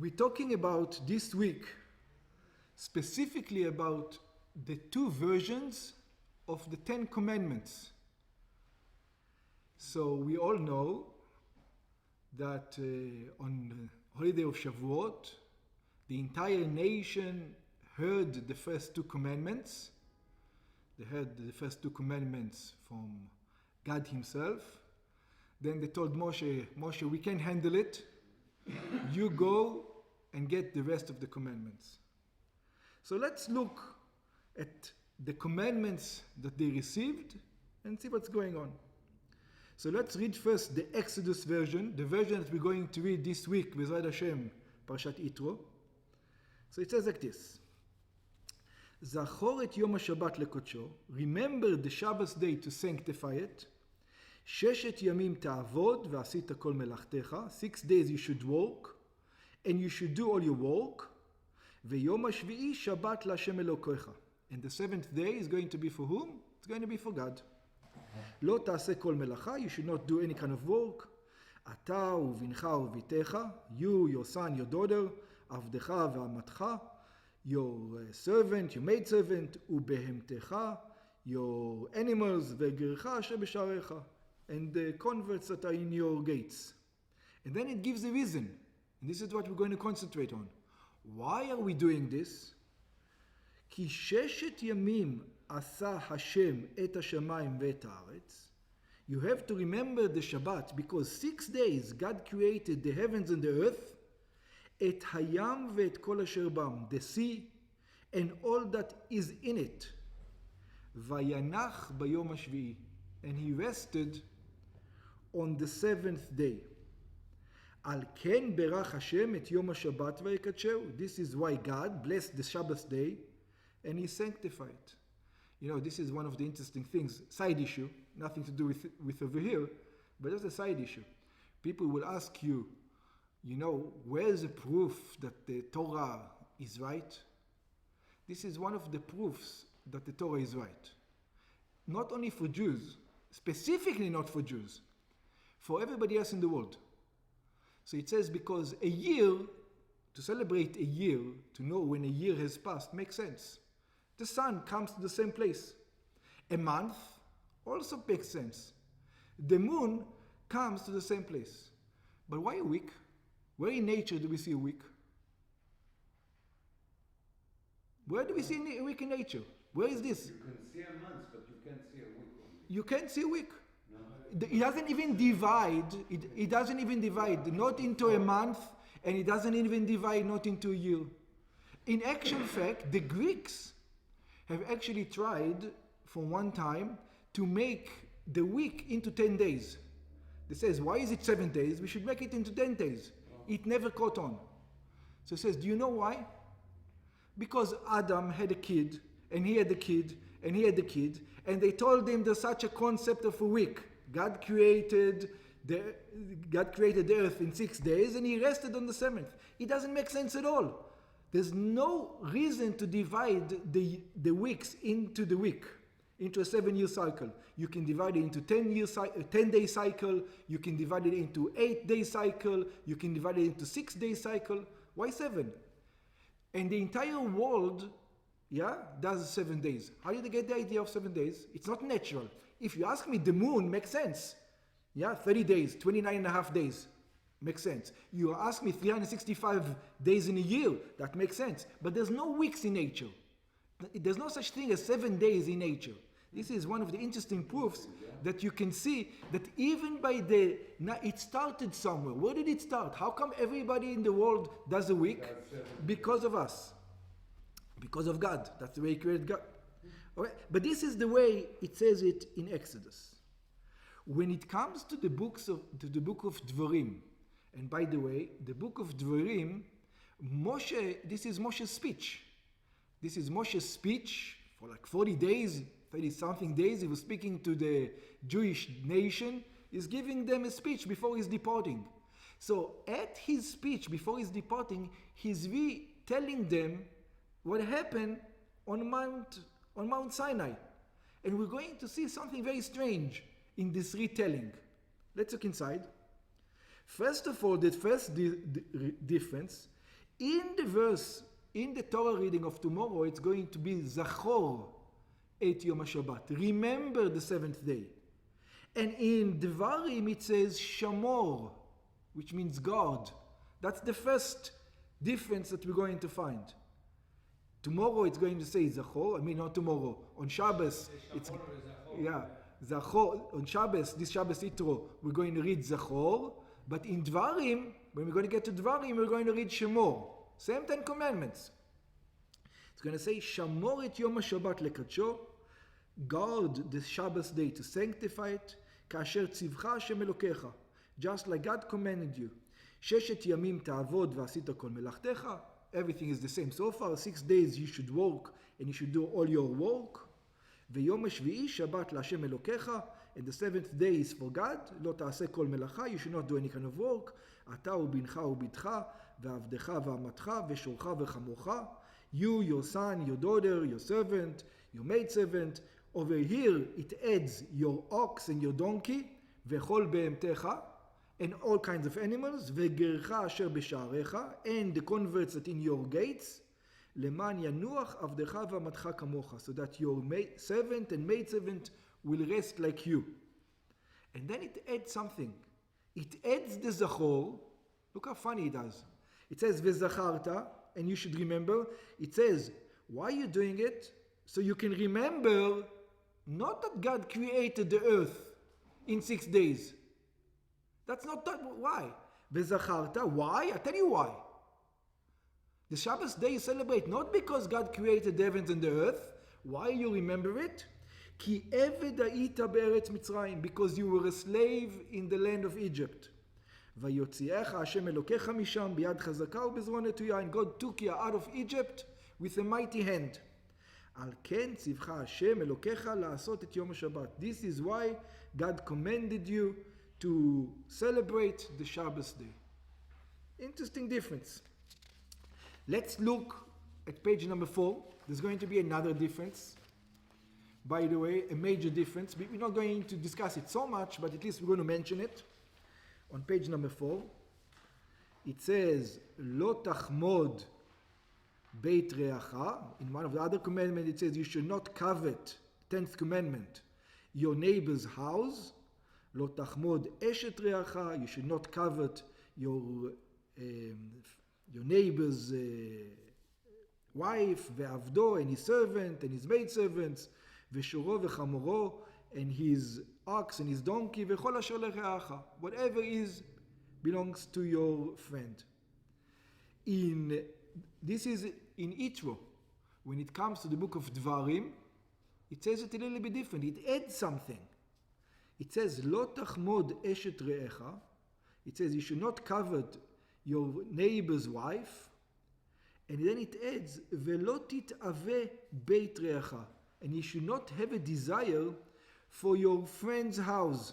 we're talking about this week, specifically about the two versions of the Ten Commandments. So we all know that on the holiday of Shavuot, the entire nation heard the first two commandments. They heard the first two commandments from God himself. Then they told Moshe, we can't handle it. You go and get the rest of the commandments. So let's look at the commandments that they received and see what's going on. So let's read first the Exodus version, the version that we're going to read this week, B'ezrat Hashem, Parshat Yitro. So it says like this: Zachor et Yom HaShabbat lekodsho, remember the Shabbos day to sanctify it. Sheshet yamim ta'avod ve'asita kol melachtecha, 6 days you should work, and you should do all your work. Ve'yom hashvi'i Shabbat la'Hashem Elokecha. And the seventh day is going to be for whom? It's going to be for God. Lo ta'aseh kol melacha, you should not do any kind of work. Ata uvincha uvitecha, you, your son, your daughter, avdecha ve'amatcha, your servant, your maidservant, ubehemtecha, your animals, ve'gercha asher b'sharecha, and the converts that are in your gates. And then it gives a reason, and this is what we're going to concentrate on. Why are we doing this? כי ששת ימים עשה השם את השמיים ואת הארץ. You have to remember the Shabbat, because 6 days God created the heavens and the earth, את הים ואת כל אשר בם, the sea, and all that is in it. וינח ביום השביעי, and he rested on the seventh day. על כן ברך השם את יום השבת ויקדשהו. This is why God blessed the Sabbath day and he sanctified. You know, this is one of the interesting things, side issue, nothing to do with over here, but just a side issue. People will ask you, you know, where's the proof that the Torah is right? This is one of the proofs that the Torah is right. Not only for Jews, specifically not for Jews, for everybody else in the world. So it says because a year, to celebrate a year, to know when a year has passed, makes sense. The sun comes to the same place. A month also makes sense. The moon comes to the same place. But why a week? Where in nature do we see a week? Where do we see a week in nature? Where is this? You can see a month, but you can't see a week. You can't see a week. No. It doesn't even divide. It doesn't even divide, not into a month, and it doesn't even divide not into a year. In actual fact, the Greeks have actually tried for one time to make the week into 10 days. They says, why is it 7 days? We should make it into 10 days. It never caught on. So it says, do you know why? Because Adam had a kid, and he had a kid, and he had a kid, and they told him there's such a concept of a week. God created the earth in 6 days, and he rested on the seventh. It doesn't make sense at all. There's no reason to divide the weeks into the week, into a 7-year cycle. You can divide it into 10-day cycle. You can divide it into 8-day cycle. You can divide it into 6-day cycle. Why 7? And the entire world, does 7 days. How did they get the idea of 7 days? It's not natural. If you ask me, the moon makes sense. 30 days, 29 and a half days. Makes sense. You ask me 365 days in a year, that makes sense. But there's no weeks in nature. There's no such thing as 7 days in nature. This is one of the interesting proofs that you can see that even it started somewhere. Where did it start? How come everybody in the world does a week? Because of us. Because of God. That's the way he created God. Okay? But this is the way it says it in Exodus. When it comes to the book of Dvarim, and by the way, the book of Dvarim, this is Moshe's speech. This is Moshe's speech for like 40 days, 30-something days. He was speaking to the Jewish nation. He's giving them a speech before he's departing. So at his speech before he's departing, he's telling them what happened on Mount Sinai. And we're going to see something very strange in this retelling. Let's look inside. First of all, the first difference In the verse, in the Torah reading of tomorrow, it's going to be Zachor et Yom HaShabbat. Remember the seventh day. And in Devarim it says Shamor, which means God. That's the first difference that we're going to find. Tomorrow it's going to say Zachor. I mean, not tomorrow. On Shabbos, it's Zachor. On Shabbos, this Shabbos Yitro, we're going to read Zachor. But in Dvarim, when we're going to get to Dvarim, we're going to read Shemor. Same 10 commandments. It's going to say Shamor et Yom HaShabbat lekadsho. Guard the Shabbos day to sanctify it. Kasher tzivcha Hashem Elokecha. Just like God commanded you. Sheshet yamim ta'avod v'asita kol melachtecha. Everything is the same so far. 6 days you should work and you should do all your work. V'yom hashvi'i Shabbat l'Hashem Elokecha. And the seventh day is for God. Lo ta'aseh kol melacha. You should not do any kind of work. Ata ubincha ubitcha v'avdecha v'amatcha v'shorcha v'chamocha. You, your son, your daughter, your servant, your maidservant. Over here it adds your ox and your donkey. V'chol be'emtecha. And all kinds of animals. V'gercha asher b'sha'arecha. And the converts that in your gates. Leman yanuach avdecha v'amatcha kamocha. So that your servant and maidservant will rest like you. And then it adds something. It adds the Zachor. Look how funny it does. It says V'zacharta, and you should remember. It says, why are you doing it? So you can remember, not that God created the earth in 6 days. That's not that. Why? V'zacharta. Why? I'll tell you why. The Shabbos day you celebrate not because God created the heavens and the earth. Why you remember it? Ki eved ha'ita be'eretz Mitzrayim, because you were a slave in the land of Egypt. Vayotzi'echa Hashem Elokecha misham biyad chazaka u'bezron netuya. And God took you out of Egypt with a mighty hand. Al ken tzivcha Hashem Elokecha la'asot et Yom HaShabbat. This is why God commanded you to celebrate the Shabbos day. Interesting difference. Let's look at page number 4. There's going to be another difference. By the way, a major difference. We're not going to discuss it so much, but at least we're going to mention it. On page number 4, it says, Lo tachmod beit reacha. In one of the other commandments, it says you should not covet, 10th commandment, your neighbor's house. Lo tachmod eshet reacha. You should not covet your neighbor's wife, ve'avdo, and his servant, and his maidservants, ve'shoro ve'chamoro, and his ox and his donkey, ve'chol asher lereacha. Whatever is belongs to your friend. This is in Yitro. When it comes to the book of Dvarim, it says it a little bit different. It adds something. It says, Lo tachmod eshet re'echa. It says you should not covet your neighbor's wife. And then it adds, Ve'lo tit'aveh beit re'echa. And you should not have a desire for your friend's house.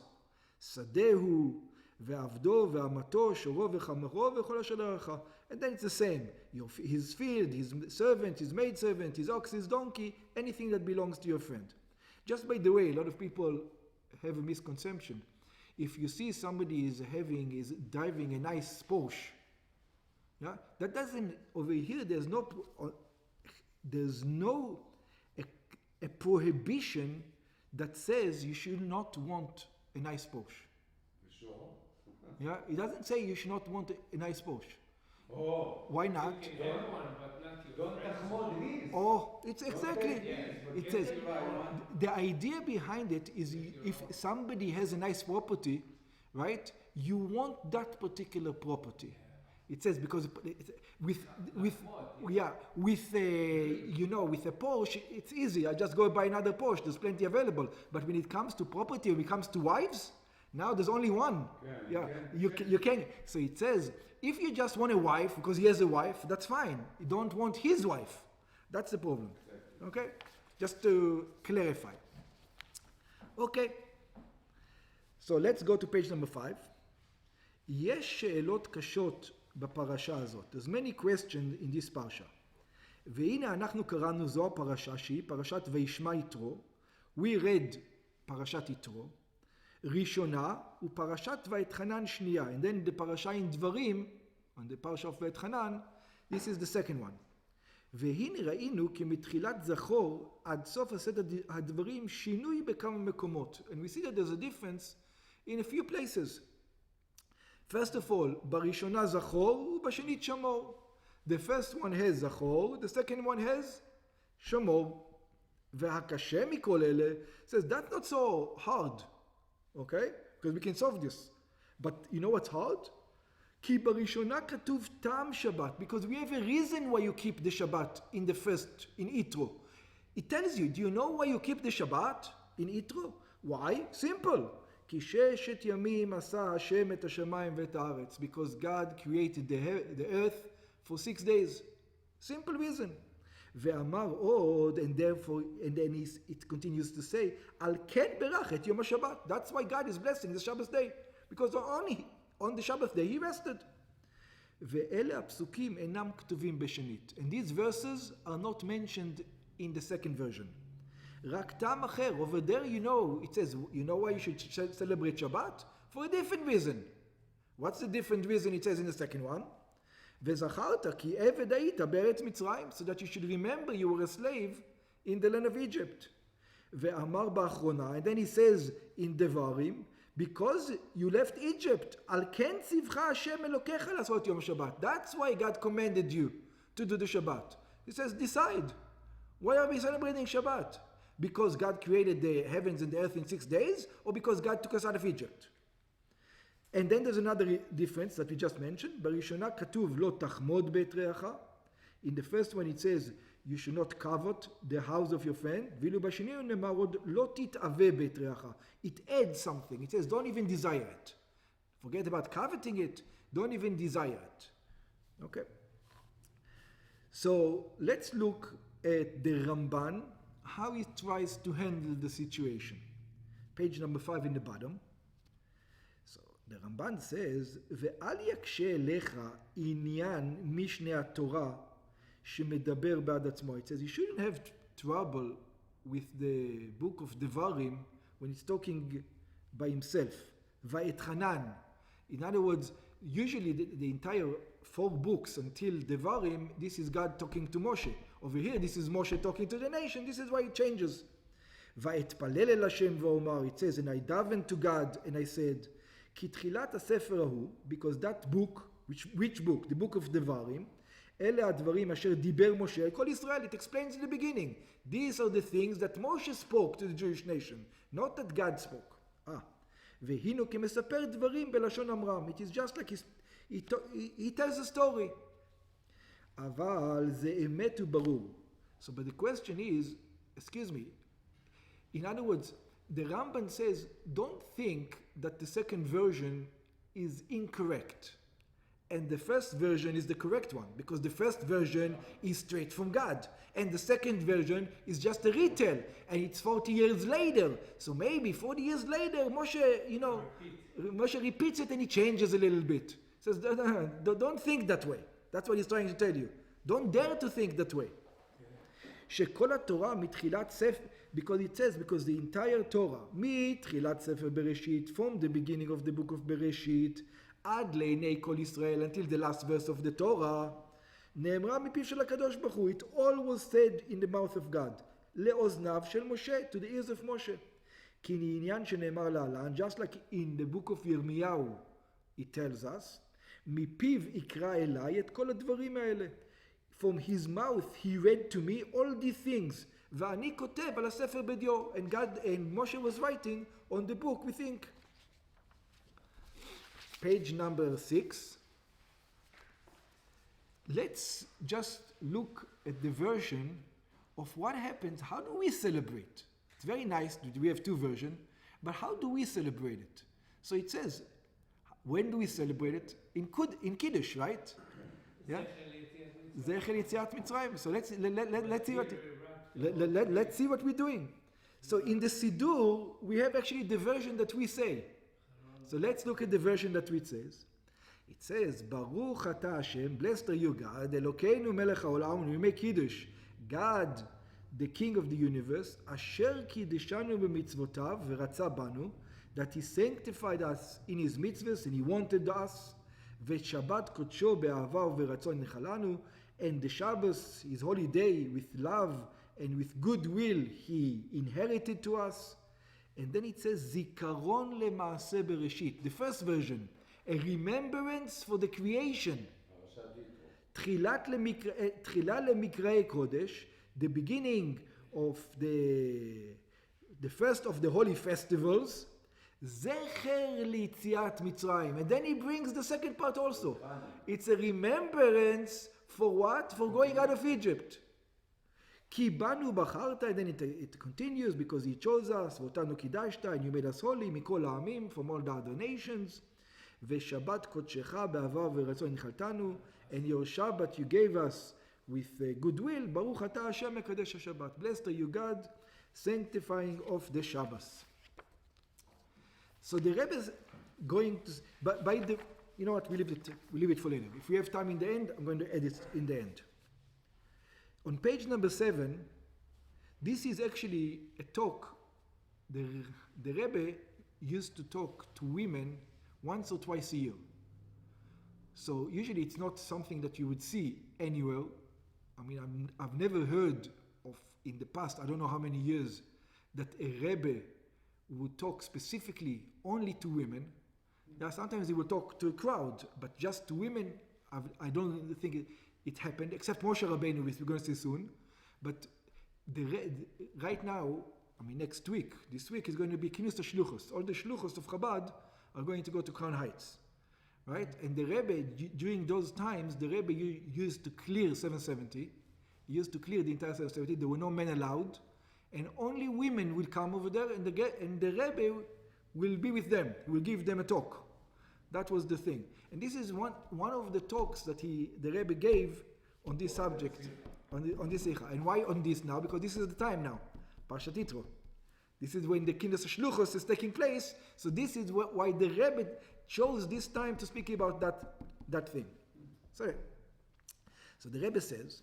Sadehu, ve'avdo, ve'amato, shoro, ve'chamero, ve'chol asher lerecha. And then it's the same. His field, his servant, his maidservant, his ox, his donkey, anything that belongs to your friend. Just by the way, a lot of people have a misconception. If you see somebody is driving a nice Porsche, yeah, that doesn't, over here, there's no a prohibition that says you should not want a nice Porsche. Sure. Yeah, it doesn't say you should not want a nice Porsche. Oh. Why not? Don't tachmod his. Oh, it's exactly. It says the idea behind it is if somebody has a nice property, right? You want that particular property. It says because with a Porsche it's easy. I just go buy another Porsche. There's plenty available. But when it comes to property, when it comes to wives, now there's only one. You can. So it says if you just want a wife because he has a wife, that's fine. You don't want his wife. That's the problem. Okay, just to clarify. Okay. So let's go to page number 5. יש שאלות קשות בפרשה הזאת. There's many questions in this parsha. והנה אנחנו קראנו זו הפרשה שהיא פרשת וישמע יתרו. We read פרשת יתרו. ראשונה ופרשת ואתחנן שנייה. And then the parasha in דברים, on the parsha of ואתחנן, This is the second one. והנה ראינו כי מתחילת זכור עד סוף הסדר הדברים שינוי בכמה מקומות. And we see that there's a difference in a few places. First of all, בראשונה זכור ובשנית שמור. The first one has זכור, the second one has שמור. והקשה מכל אלה says that's not so hard, okay? Because we can solve this. But you know what's hard? כי בראשונה כתוב טעם שבת, because we have a reason why you keep the Shabbat in the first, in Yitro. It tells you, do you know why you keep the Shabbat in Yitro? Why? Simple. כי ששת ימים עשה השם את השמיים ואת הארץ, because God created the earth for 6 days. Simple reason. ואמר עוד, and therefore, and then it continues to say, על כן ברך את יום השבת. That's why God is blessing the Shabbat day, because only on the Shabbat day he rested. ואלה הפסוקים אינם כתובים בשנית. And these verses are not mentioned in the second version. רק טעם אחר, over there you know, it says, you know why you should celebrate Shabbat? For a different reason. What's the different reason it says in the second one? וזכרת כי עבד היית בארץ מצרים, so that you should remember you were a slave in the land of Egypt. ואמר באחרונה, and then he says in דברים, because you left Egypt, על כן ציווך השם אלוקיך לעשות יום השבת. That's why God commanded you to do the Shabbat. He says, decide. Why are we celebrating Shabbat? Because God created the heavens and the earth in 6 days, or because God took us out of Egypt? And then there's another difference that we just mentioned. בראשונה כתוב לא תחמוד בית רעך. In the first one it says, you should not covet the house of your friend. ואילו בשני נאמר עוד לא תתאווה בית רעך. It adds something. It says, don't even desire it. Forget about coveting it. Don't even desire it. Okay. So let's look at the Ramban, how he tries to handle the situation. Page number 5 in the bottom. So the Ramban says, ואל יקשה אליך עניין משנה התורה שמדבר בעד עצמו. It says, you shouldn't have trouble with the book of Devarim when it's talking by himself. Va'etchanan. In other words, usually the entire 4 books until Devarim, this is God talking to Moshe. Over here, this is Moshe talking to the nation. This is why it changes. ואתפלל אל השם ואומר, it says, and I davened to God and I said, כי תחילת הספר ההוא, because that book, which book? The book of Devarim, אלה הדברים אשר דיבר משה, כל ישראל, it explains in the beginning. These are the things that Moshe spoke to the Jewish nation, not that God spoke. והינו כמספר דברים בלשון אמרם. It is just like he tells a story. אבל זה אמת וברור. So, but the question is, excuse me, in other words, the Ramban says, don't think that the second version is incorrect and the first version is the correct one, because the first version is straight from God and the second version is just a retell and it's 40 years later. So maybe 40 years later Moshe, Moshe repeats it and he changes a little bit. Says, don't think that way. That's what he's trying to tell you. Don't dare to think that way. שכל התורה מתחילת ספר, because it says, because the entire Torah, מתחילת ספר בראשית, from the beginning of the book of בראשית, עד לעיני כל ישראל, until the last verse of the Torah, נאמרה מפיו של הקדוש ברוך הוא, it all was said in the mouth of God, לאוזניו של משה, to the ears of Moshe. כי לעניין שנאמר להלן, just like in the book of ירמיהו, it tells us, מפיו יקרא אליי את כל הדברים האלה. From his mouth he read to me all these things. ואני כותב על הספר בדיו. And God and Moshe was writing on the book with ink. Page number 6. Let's just look at the version of what happens. How do we celebrate? It's very nice that we have 2 versions, but how do we celebrate it? So it says, when do we celebrate it? In Kiddush, right? Yeah. זכר יציאת מצרים. So let's see what we're doing. So in the Siddur, we have actually the version that we say. So let's look at the version that it says. It says, Baruch ata Hashem, blessed are you God, Elokeinu melech haolam, we make Kiddush, God, the King of the universe, asher kiddishanu b'mitzvotav v'ratza banu, that he sanctified us in his mitzvahs and he wanted us, ושבת קודשו באהבה וברצון נחלנו, and the Shabbos, his holy day, with love and with goodwill, he inherited to us. And then it says, זיכרון למעשה בראשית. The first version, a remembrance for the creation. תחילה למקראי קודש, the beginning of the first of the holy festivals, זכר ליציאת מצרים. And then he brings the second part also. It's a remembrance for what? For going out of Egypt. כי בנו בחרת, and then it continues, because he chose us, ואותנו קידשת, and you made us holy, מכל העמים, from all the other nations. ושבת קודשך באהבה וברצון נחלתנו, and your Shabbat you gave us with goodwill, ברוך אתה השם מקדש השבת. Blessed are you God, sanctifying of the Shabbos. So the Rebbe is going to, by the, you know what, we leave it for later. If we have time in the end, I'm going to add it in the end. On page number 7, this is actually a talk. The Rebbe used to talk to women once or twice a year. So usually it's not something that you would see anywhere. I mean, I've never heard of, in the past, I don't know how many years, that a Rebbe would talk specifically only to women. Yeah, sometimes he would talk to a crowd, but just to women, I don't think it happened, except Moshe Rabbeinu, which we're going to see soon. But right now, I mean next week, this week is going to be Kinus HaShluchos. All the Shluchos of Chabad are going to go to Crown Heights. Right? And the Rebbe, during those times, the Rebbe used to clear 770. He used to clear the entire 770. There were no men allowed. And only women will come over there, and the Rebbe will be with them. He will give them a talk. That was the thing. And this is one of the talks that the Rebbe gave on this subject, on this Sicha. And why on this now? Because this is the time now. Parshat Yitro. This is when the Kinus HaShluchos is taking place. So this is why the Rebbe chose this time to speak about that thing. Sorry. So the Rebbe says,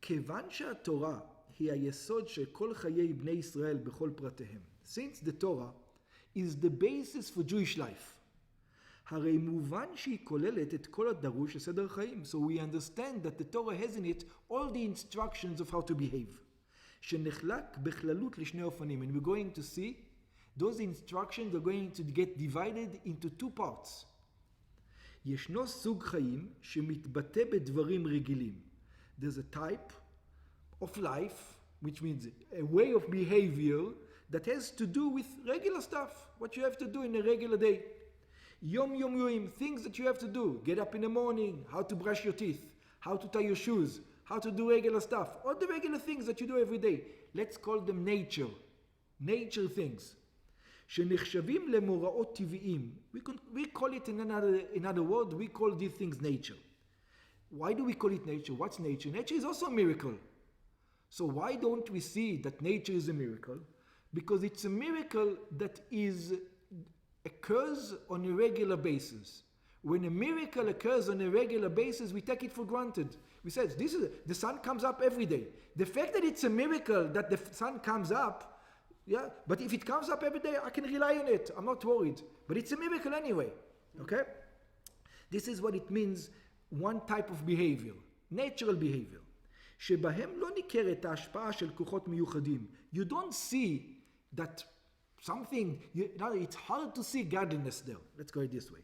כיוון שהתורה היא היסוד של כל חיי בני ישראל בכל פרטיהם. Since the Torah is the basis for Jewish life. הרי מובן שהיא כוללת את כל הדרוש לסדר חיים. So we understand that the Torah has in it all the instructions of how to behave. שנחלק בכללות לשני אופנים. And we're going to see those instructions are going to get divided into two parts. ישנו סוג חיים שמתבטא בדברים רגילים. There's a type of life, which means a way of behavior that has to do with regular stuff, what you have to do in a regular day. Yom yom yom, things that you have to do. Get up in the morning, how to brush your teeth, how to tie your shoes, how to do regular stuff. All the regular things that you do every day. Let's call them nature things. שנחשבים למוראות טבעיים. We call it in another word, we call these things nature. Why do we call it nature? What's nature? Nature is also a miracle. So why don't we see that nature is a miracle? Because it's a miracle that occurs on a regular basis. When a miracle occurs on a regular basis, we take it for granted. We say, the sun comes up every day. The fact that it's a miracle that the sun comes up, yeah, but if it comes up every day, I can rely on it. I'm not worried. But it's a miracle anyway. Okay? This is what it means, one type of behavior, natural behavior. שבהם לא ניכרת ההשפעה של כוחות מיוחדים. You don't see that something, it's hard to see godliness there. Let's go this way.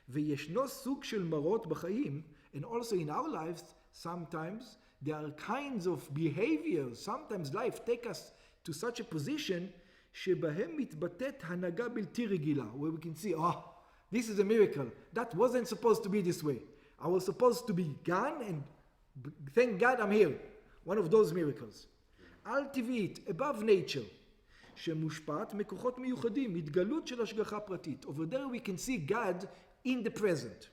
וישנו סוג של מראות בחיים, and also in our lives, sometimes there are kinds of behaviors, sometimes life take us to such a position, שבהם מתבטאת הנהגה בלתי רגילה, where we can see, this is a miracle. That wasn't supposed to be this way. I was supposed to be gone, and thank God I'm here. One of those miracles. על טבעית, above nature. שמושפעת מכוחות מיוחדים, התגלות של השגחה פרטית. Over there we can see God in the present.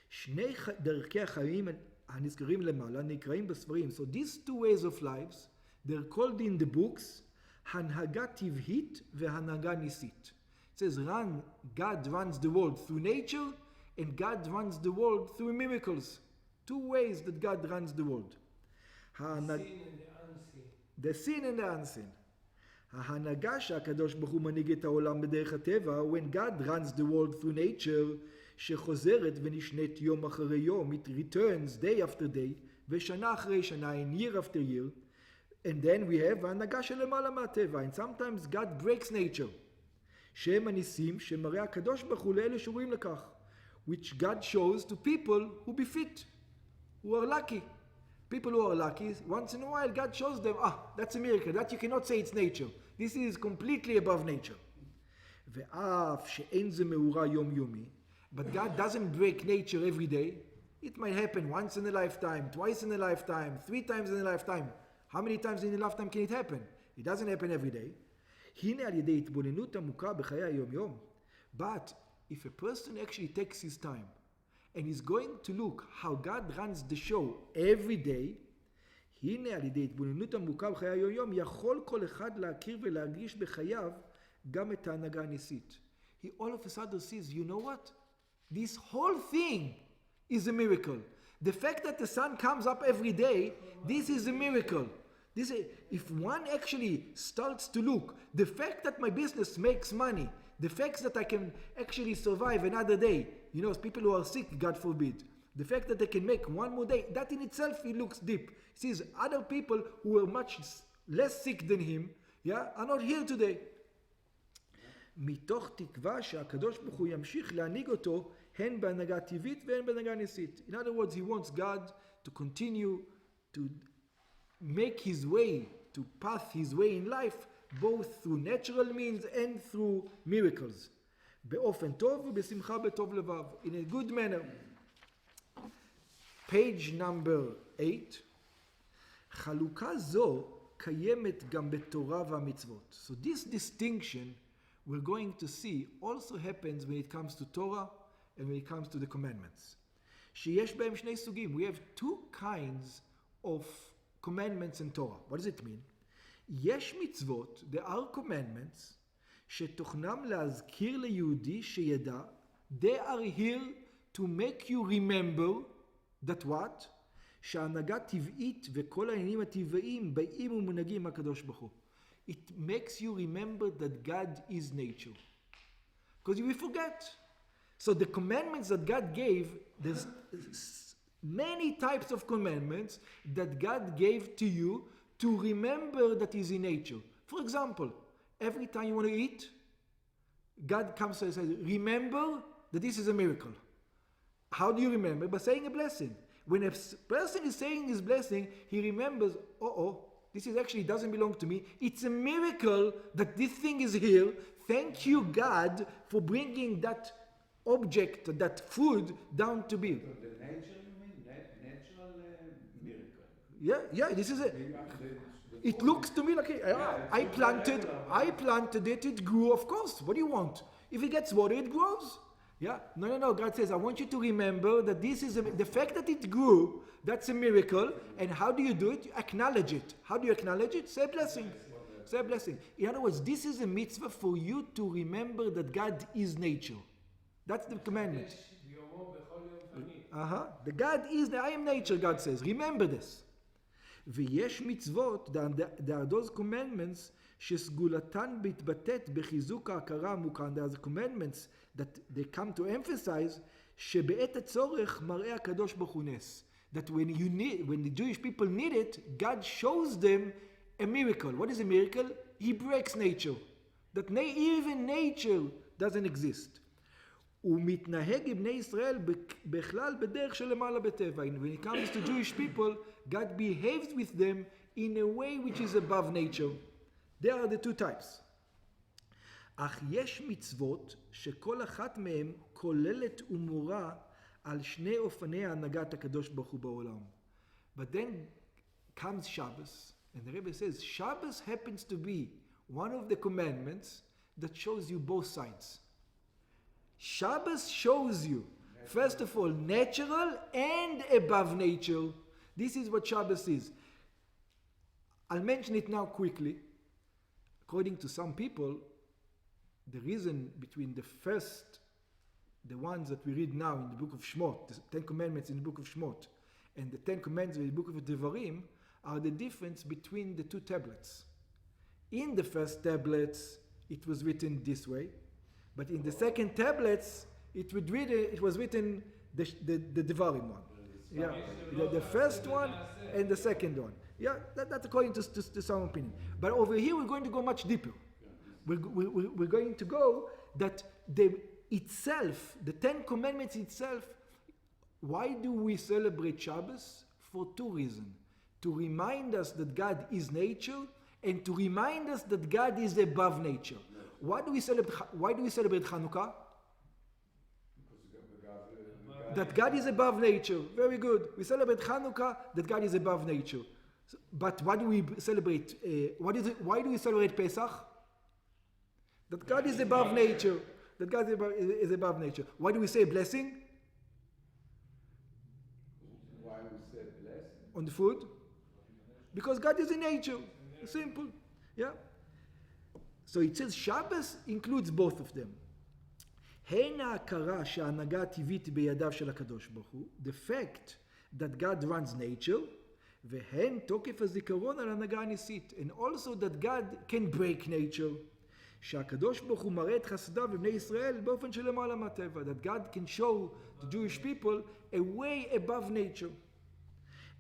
שני דרכי החיים הנזכרים למעלה נקראים בספרים. So these two ways of lives, they're called in the books, הנהגה טבעית והנהגה ניסית. It says, God runs the world through nature, and God runs the world through miracles. Two ways that God runs the world. The seen and the unseen. ההנהגה שהקדוש ברוך הוא מנהיג את העולם בדרך הטבע, when God runs the world through nature, שחוזרת ונשנית יום אחרי יום, it returns day after day, ושנה אחרי שנה, and year after year, and then we have ההנהגה שלמעלה מהטבע, and sometimes God breaks nature, שהם הניסים שמראה הקדוש ברוך הוא לאלה שרואים לכך, which God shows to people who befit, who are lucky. People who are lucky, once in a while God shows them, that's a miracle, that you cannot say it's nature. This is completely above nature. ואף שאין זה מאורע יומיומי, but God doesn't break nature every day. It might happen once in a lifetime, twice in a lifetime, 3 times in a lifetime. How many times in a lifetime can it happen? It doesn't happen every day. הנה על ידי התבוננות עמוקה בחיי היום-יום. But if a person actually takes his time and is going to look how God runs the show every day, הנה על ידי התבוננות עמוקה בחיי היום-יום יכול כל אחד להכיר ולהרגיש בחייו גם את ההנהגה הניסית. He all of a sudden sees, you know what? This whole thing is a miracle. The fact that the sun comes up every day, this is a miracle. If one actually starts to look, the fact that my business makes money, the fact that I can actually survive another day, people who are sick, God forbid, the fact that they can make one more day, that in itself, it looks deep. He sees other people who are much less sick than him, are not here today. מתוך תקווה שהקדוש ברוך הוא ימשיך להנהיג אותו הן בהנהגה טבעית והן בהנהגה ניסית. In other words, he wants God to continue to make his way, to path his way in life, both through natural means and through miracles. באופן טוב ובשמחה בטוב לבב. In a good manner. Page number 8. חלוקה זו קיימת גם בתורה והמצוות. So this distinction we're going to see also happens when it comes to Torah and when it comes to the commandments. שיש בהם שני סוגים. We have 2 kinds of commandments in Torah. What does it mean? יש מצוות, there are commandments, שתוכנם להזכיר ליהודי שידע, they are here to make you remember that what? שההנהגה טבעית וכל העניינים הטבעיים באים ומונהגים מהקדוש ברוך הוא. It makes you remember that God is nature. Because you will forget. So the commandments that God gave, there's many types of commandments that God gave to you to remember that He's in nature. For example, every time you want to eat, God comes and says, remember that this is a miracle. How do you remember? By saying a blessing. When a person is saying his blessing, he remembers, this is actually doesn't belong to me. It's a miracle that this thing is here. Thank you, God, for bringing that object, that food, down to be. The nature, you mean? Natural miracle. Yeah, this is it. It looks to me like I planted it, it grew, of course. What do you want? If it gets water, it grows. Yeah? No. God says, I want you to remember that this is the fact that it grew, that's a miracle. And how do you do it? You acknowledge it. How do you acknowledge it? Say a blessing. Say a blessing. In other words, this is a mitzvah for you to remember that God is nature. That's the commandment. The God is, I am nature, God says. Remember this. ויש מצוות, there are those commandments, שסגולתן מתבטאת בחיזוק ההכרה העמוקה. There are the commandments that they come to emphasize, שבעת הצורך מראה הקדוש ברוך הוא נס. That when the Jewish people need it, God shows them a miracle. What is a miracle? He breaks nature. That even nature doesn't exist. הוא מתנהג עם בני ישראל בכלל בדרך שלמעלה בטבע. When it comes to Jewish people, God behaves with them in a way which is above nature. There are the 2 types. אך יש מצוות שכל אחת מהן כוללת ומורה על שני אופני הנהגת הקדוש ברוך הוא בעולם. But then comes Shabbos, and the Rebbe says, Shabbos happens to be one of the commandments that shows you both sides. Shabbos shows you, first of all, natural and above nature. This is what Shabbos is. I'll mention it now quickly. According to some people, the reason between the ones that we read now in the book of Shmot, the 10 commandments in the book of Shmot, and the 10 commandments in the book of Devarim, are the difference between the 2 tablets. In the first tablets, it was written this way, but in the second tablets, it was written the Devarim one. Yeah, the first one and the second one. Yeah, that's according to some opinion. But over here we're going to go much deeper. We're going to go that the Ten Commandments itself. Why do we celebrate Shabbos? For two reasons. To remind us that God is nature, and to remind us that God is above nature. Why do we celebrate Hanukkah? That God is above nature. Very good. We celebrate Hanukkah, that God is above nature. But why do we celebrate? Why do we celebrate Pesach? That God is above nature. That God is above nature. Why do we say blessing? Why we say blessing? On the food? Because God is in nature. Simple. Yeah. So it says Shabbos includes both of them. הן ההכרה שההנהגה הטבעית בידיו של הקדוש ברוך הוא, the fact that God runs nature, והן תוקף הזיכרון על ההנהגה הניסית, and also that God can break nature, שהקדוש ברוך הוא מראה את חסדיו בבני ישראל באופן שלמעלה מהטבע, that God can show the Jewish people a way above nature.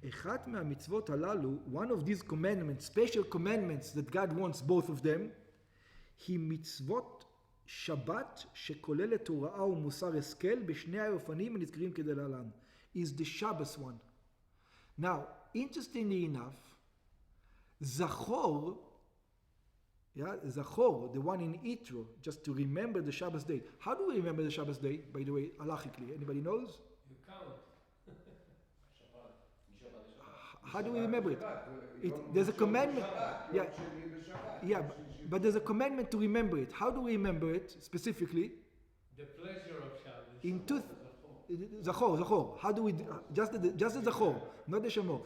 אחת מהמצוות הללו, one of these commandments, special commandments that God wants both of them, היא מצוות שבת שכוללת הוראה ומוסר השכל בשני האופנים הנזכרים כדלהלן, is the Shabbos one. Now, interestingly enough, Zachor, Zachor, the one in Yitro, just to remember the Shabbos day. How do we remember the Shabbos day, by the way, halachically? Anybody knows? You count. How do we remember it? There's a commandment. Yeah, but there's a commandment to remember it. How do we remember it specifically? The pleasure of Shabbos. In Zachor. How do we? Just the Zachor, not the Shamor.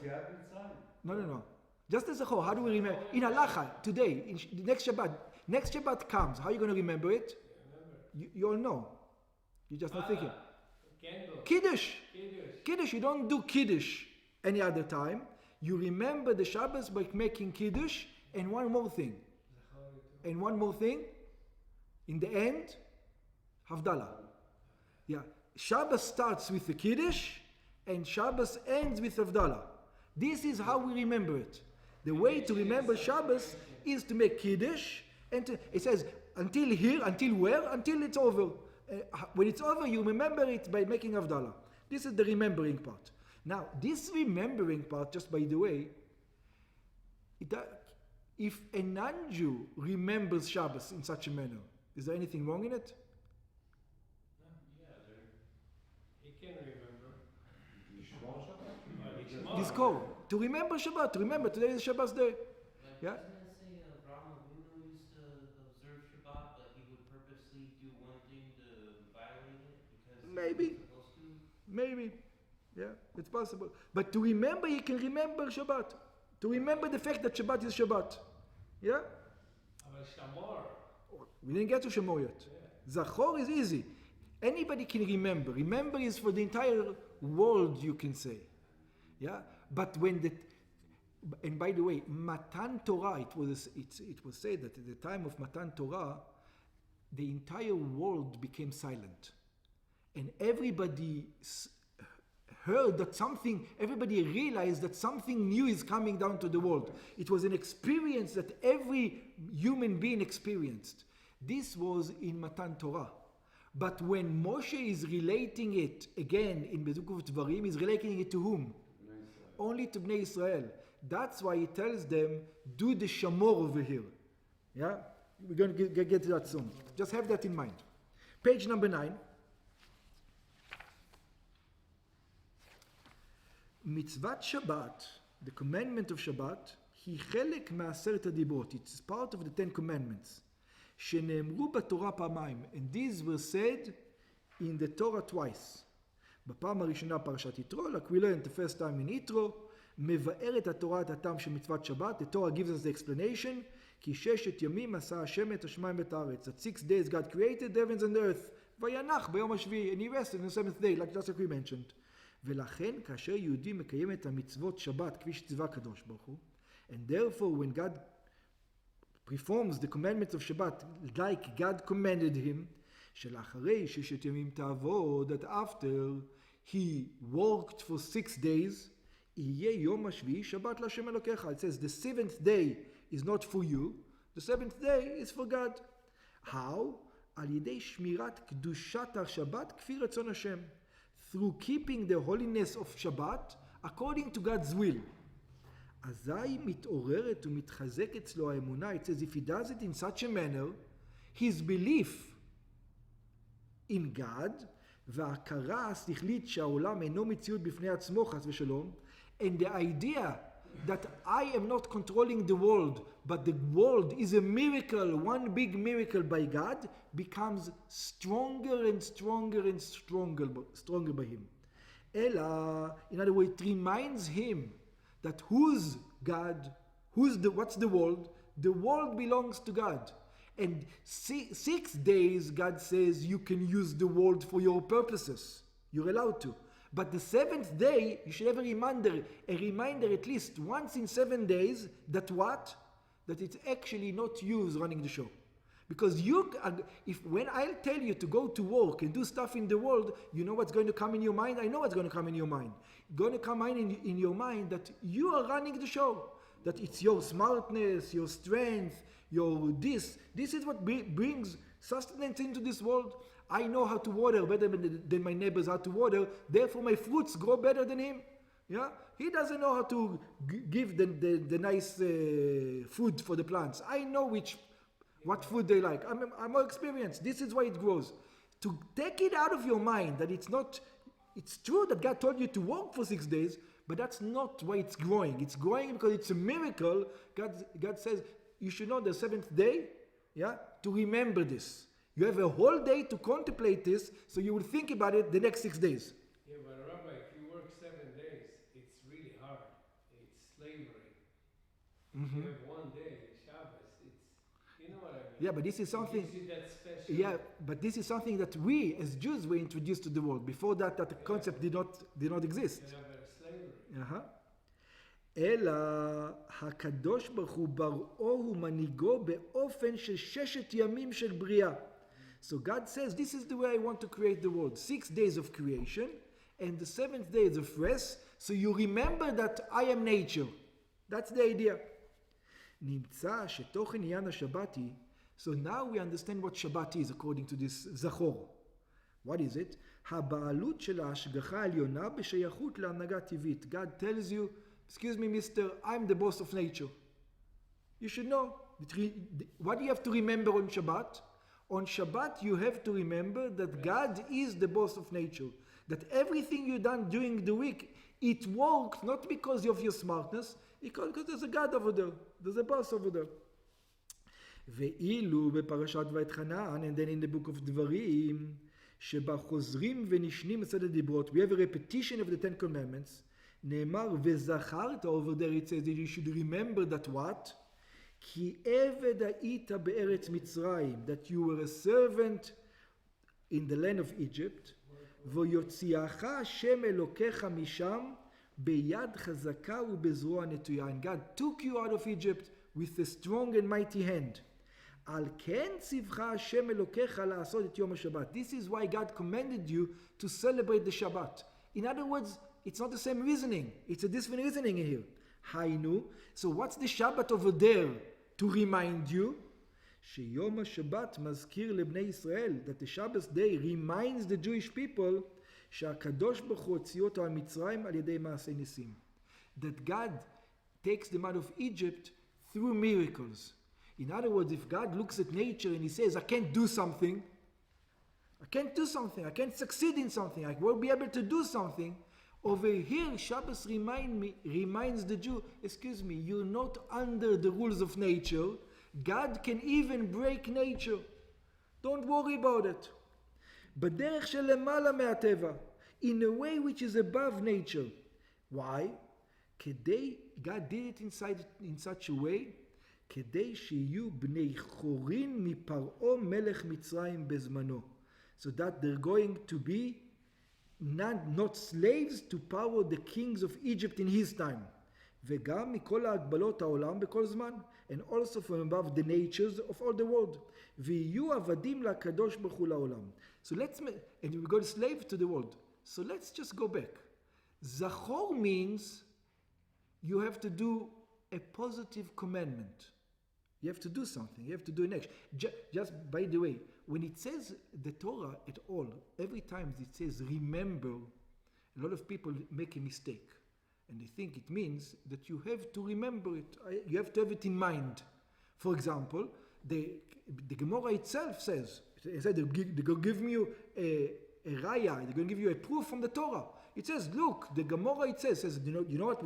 No. Just the Zachor. How do we remember? In Halacha today, in the next Shabbat comes. How are you going to remember it? You all know. You're just not thinking. Candle. Kiddush. You don't do Kiddush any other time. You remember the Shabbos by making Kiddush, and one more thing. In the end, Havdalah. Yeah. Shabbos starts with the Kiddush, and Shabbos ends with Havdalah. This is how we remember it. The way to remember Shabbos is to make Kiddush, and it says, until here, until where? Until it's over. When it's over, you remember it by making Havdalah. This is the remembering part. Now, this remembering part, just by the way, if a non-Jew remembers Shabbos in such a manner, is there anything wrong in it? He can remember. Discover. To remember Shabbat. To remember today is Shabbat's day. Yeah? Doesn't it say Avraham Avinu used to observe Shabbat, but he would purposely do one thing to violate it because Maybe. he was supposed to? Maybe. Yeah, it's possible. But to remember, you can remember Shabbat. To remember the fact that Shabbat is Shabbat. Yeah? But Shamor. We didn't get to Shemor yet. Zachor is easy. Anybody can remember. Remember is for the entire world, you can say. Yeah? But and by the way, Matan Torah, it was said that at the time of Matan Torah, the entire world became silent. And everybody heard that everybody realized that something new is coming down to the world. It was an experience that every human being experienced. This was in Matan Torah. But when Moshe is relating it, again, in Bezuk of Dvarim, he's relating it to whom? Only to Bnei Israel. That's why he tells them, do the Shamor over here. Yeah? We're going to get to that soon. Just have that in mind. Page number 9. Mitzvat Shabbat, the commandment of Shabbat, היא חלק מעשרת הדיברות. It's part of the Ten Commandments. שנאמרו בתורה פעמיים. And these were said in the Torah twice. בפעם הראשונה פרשת יתרו, like we learned the first time in יתרו, מבארת התורה את הטעם של מצוות שבת. The Torah gives us the explanation. כי ששת ימים עשה השם את השמיים ואת הארץ. That 6 days God created the heavens and the earth. וינח ביום השביעי. And he rested on the 7th day, like just like we mentioned. ולכן כאשר יהודי מקיים את המצוות שבת כפי שציווה הקדוש ברוך הוא, and therefore when God performs the commandments of Shabbat like God commanded him, שלאחרי 6 ימים תעבוד, that after he worked for 6 days, יהיה יום השביעי שבת להשם אלוקיך. It says the 7th day is not for you, the 7th day is for God. How? על ידי שמירת קדושת השבת כפי רצון השם. Through keeping the holiness of Shabbat according to God's will. אזי מתעוררת ומתחזק אצלו האמונה. It says if he does it in such a manner, his belief in God, וההכרה השכלית שהעולם אינו מציאות בפני עצמו חס ושלום, and the idea that I am not controlling the world, but the world is a miracle, one big miracle by God, becomes stronger and stronger and stronger by him. Ella, in other words, it reminds him that who's God, what's the world? The world belongs to God. And 6 days, God says, you can use the world for your purposes. You're allowed to. But the 7th day, you should have a reminder at least once in 7 days that what? That it's actually not you who's running the show. Because when I'll tell you to go to work and do stuff in the world, you know what's going to come in your mind? I know what's going to come in your mind. It's going to come in your mind that you are running the show. That it's your smartness, your strength, your this. This is what brings sustenance into this world. I know how to water better than my neighbors how to water, therefore my fruits grow better than him. Yeah, he doesn't know how to give the nice food for the plants. I know what food they like. I'm more experienced. This is why it grows. To take it out of your mind that it's true that God told you to work for 6 days, but that's not why it's growing. It's growing because it's a miracle. God says you should know the 7th day, yeah, to remember this. You have a whole day to contemplate this, so you will think about it the next 6 days. Yeah, but Rabbi, if you work 7 days, it's really hard. It's slavery. Mm-hmm. You have 1 day, Shabbos. You know what I mean? Yeah, but this is something. It gives you that special. Yeah, but this is something that we as Jews were introduced to the world. Before that concept did not exist. You have a slavery. Uh-huh. אלא הקדוש ברוך הוא בראו ומנהיגו באופן של 6 ימים של בריאה. So God says, this is the way I want to create the world. 6 days of creation, and the 7th day is of rest, so you remember that I am nature. That's the idea. נמצא שתוכן עניין השבת היא, so now we understand what Shabbat is according to this זכור. What is it? הבעלות של ההשגחה העליונה בשייכות להנהגה טבעית. God tells you, excuse me, mister, I'm the boss of nature. You should know. What do you have to remember on Shabbat? On Shabbat, you have to remember that God is the boss of nature. That everything you've done during the week, it worked not because of your smartness, because there's a God over there. There's a boss over there. ואילו בפרשת ואתחנן, and then in the book of דברים, שבה חוזרים ונשנים מצד הדיברות, we have a repetition of the 10 commandments, נאמר וזכרת, over there it says that you should remember that what? כי עבד היית בארץ מצרים, that you were a servant in the land of Egypt, ויוציאך השם אלוקיך משם ביד חזקה ובזרוע נטויה. And God took you out of Egypt with a strong and mighty hand. על כן ציווך השם אלוקיך לעשות את יום השבת. This is why God commanded you to celebrate the Shabbat. In other words, it's not the same reasoning. It's a different reasoning here. היינו, so what's the Shabbat over there to remind you? שיום השבת מזכיר לבני ישראל, that the Shabbat day reminds the Jewish people שהקדוש ברוך הוא הוציא אותו על מצרים על ידי מעשי ניסים. That God takes them out of Egypt through miracles. In other words, if God looks at nature and he says, I can't do something, I can't succeed in something, I won't be able to do something, over here, Shabbos reminds the Jew, excuse me, you're not under the rules of nature. God can even break nature. Don't worry about it. בדרך שלמעלה מהטבע, in a way which is above nature. Why? God did it in such a way, כדי שיהיו בני חורין מפרעה מלך מצרים בזמנו. So that they're going to be not slaves to Pharaoh, the kings of Egypt in his time. וגם מכל ההגבלות העולם בכל זמן, and also from above the natures of all the world. ויהיו עבדים לקדוש ברוך הוא לעולם. So and we got slave to the world. So let's just go back. Zachor means you have to do a positive commandment. You have to do something. You have to do an action. Just by the way, when it says the Torah at all, every time it says remember, a lot of people make a mistake. And they think it means that you have to remember it. You have to have it in mind. For example, the Gemara itself says, they're going to give you a raya, they're going to give you a proof from the Torah. It says, look, the Gemara it says, you know what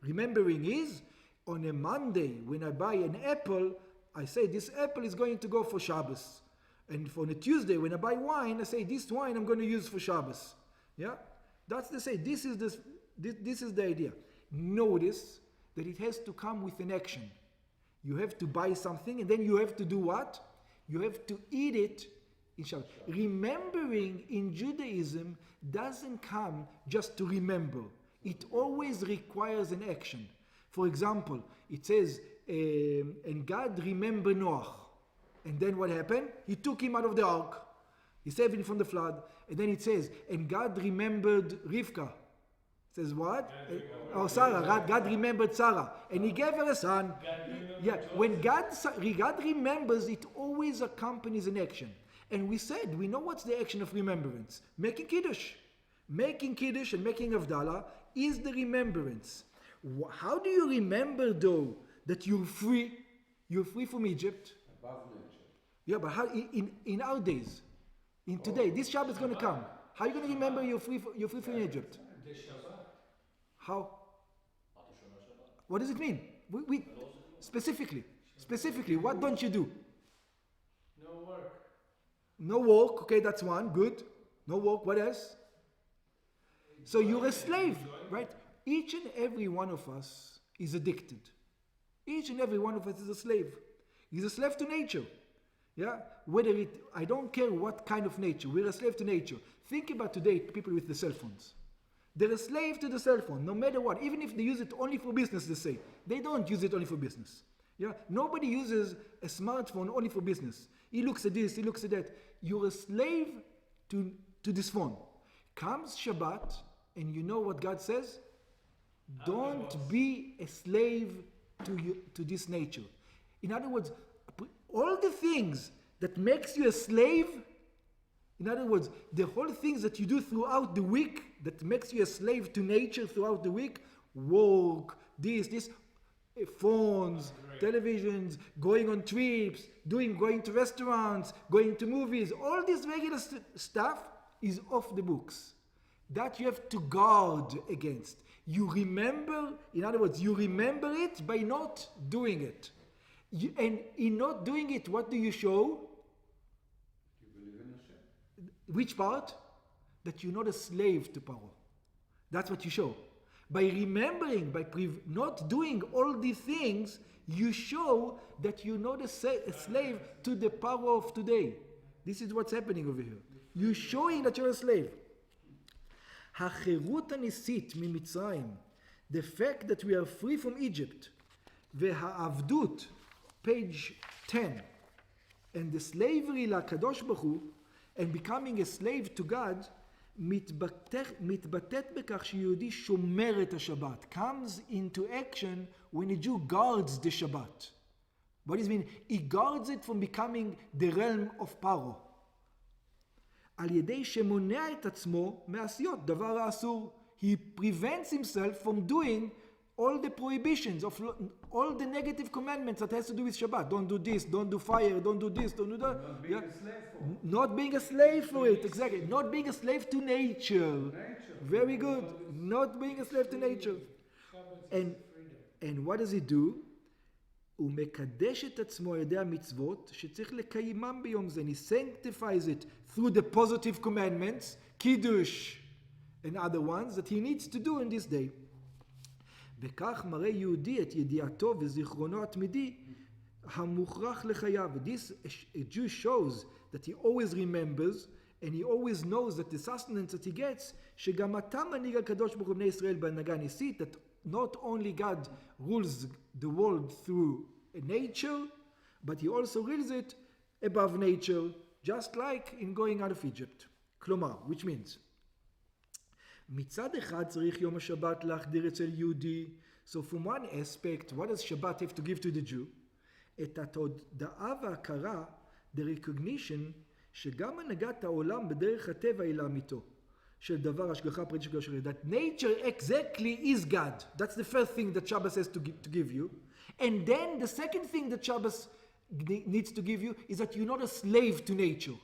remembering is? On a Monday, when I buy an apple, I say this apple is going to go for Shabbos. And on a Tuesday, when I buy wine, I say this wine I'm going to use for Shabbos. Yeah? That's to say, this is the idea. Notice that it has to come with an action. You have to buy something and then you have to do what? You have to eat it in Shabbat. Remembering in Judaism doesn't come just to remember. It always requires an action. For example, it says, and God remembered Noah. And then what happened? He took him out of the ark. He saved him from the flood. And then it says, and God remembered Rivka. It says what? Sarah. God remembered Sarah. And he gave her a son. When God remembers, it always accompanies an action. And we said, we know what's the action of remembrance. Making Kiddush. Making Kiddush and making Havdalah is the remembrance. How do you remember, though, that you're free? You're free from Egypt. Above nature. Yeah, but how in our days, in today, this Shabbat is going to come. How are you going to remember you're free from Egypt? The Shabbat. How? What does it mean? We specifically, what don't you do? No work. No work. Okay, that's one. Good. No work. What else? So you're a slave, right? Each and every one of us is addicted. Each and every one of us is a slave. He's a slave to nature. Yeah? I don't care what kind of nature. We're a slave to nature. Think about today, people with the cell phones. They're a slave to the cell phone, no matter what. Even if they use it only for business, they say. They don't use it only for business. Yeah? Nobody uses a smartphone only for business. He looks at this, he looks at that. You're a slave to this phone. Comes Shabbat, and you know what God says? Don't be a slave to this nature. In other words, all the things that makes you a slave, in other words, the whole things that you do throughout the week that makes you a slave to nature throughout the week, work, this, phones, televisions, going on trips, going to restaurants, going to movies, all this regular stuff is off the books. That you have to guard against. You remember, in other words, you remember it by not doing it. And in not doing it, what do you show? You believe in Hashem. Which part? That you're not a slave to Paro. That's what you show. By remembering, by not doing all these things, you show that you're not a slave to the power of today. This is what's happening over here. You're showing that you're a slave. החירות הניסית ממצרים, the fact that we are free from Egypt, והעבדות, page 10, and the slavery לקדוש ברוך הוא, and becoming a slave to God, מתבטאת בכך שיהודי שומר את השבת, comes into action when a Jew guards the Shabbat. What does it mean? He guards it from becoming the realm of Paro. על ידי שמונע את עצמו מעשיות, דבר האסור. He prevents himself from doing all the prohibitions, of all the negative commandments that has to do with Shabbat. Don't do this, don't do fire, don't do this, don't do that. Not being a slave for it. Not being a slave for it, exactly. Not being a slave to nature. Very good. Not being a slave to nature. And what does he do? הוא מקדש את עצמו על ידי המצוות שצריך לקיימם ביום זה. He sanctifies it through the positive commandments, Kiddush and other ones that he needs to do in this day. וכך מראה יהודי את ידיעתו וזיכרונו התמידי המוכרח לחייו. This a Jew shows that he always remembers and he always knows that the sustenance that he gets, שגם אתה מנהיג הקדוש ברוך הוא בני ישראל בהנהגה ניסית, not only God rules the world through nature, but he also rules it above nature, just like in going out of Egypt. כלומר, which means, מצד אחד צריך יום השבת להחדיר אצל יהודי. So from one aspect, what does Shabbat have to give to the Jew? את התודעה וההכרה, the recognition, שגם הנהגת העולם בדרך הטבע היא לאמיתו. של דבר השגחה פרטית של גשרי. That nature exactly is God. That's the first thing that Shabbos has to give you. And then the second thing that Shabbos needs to give you is that you're not a slave to nature.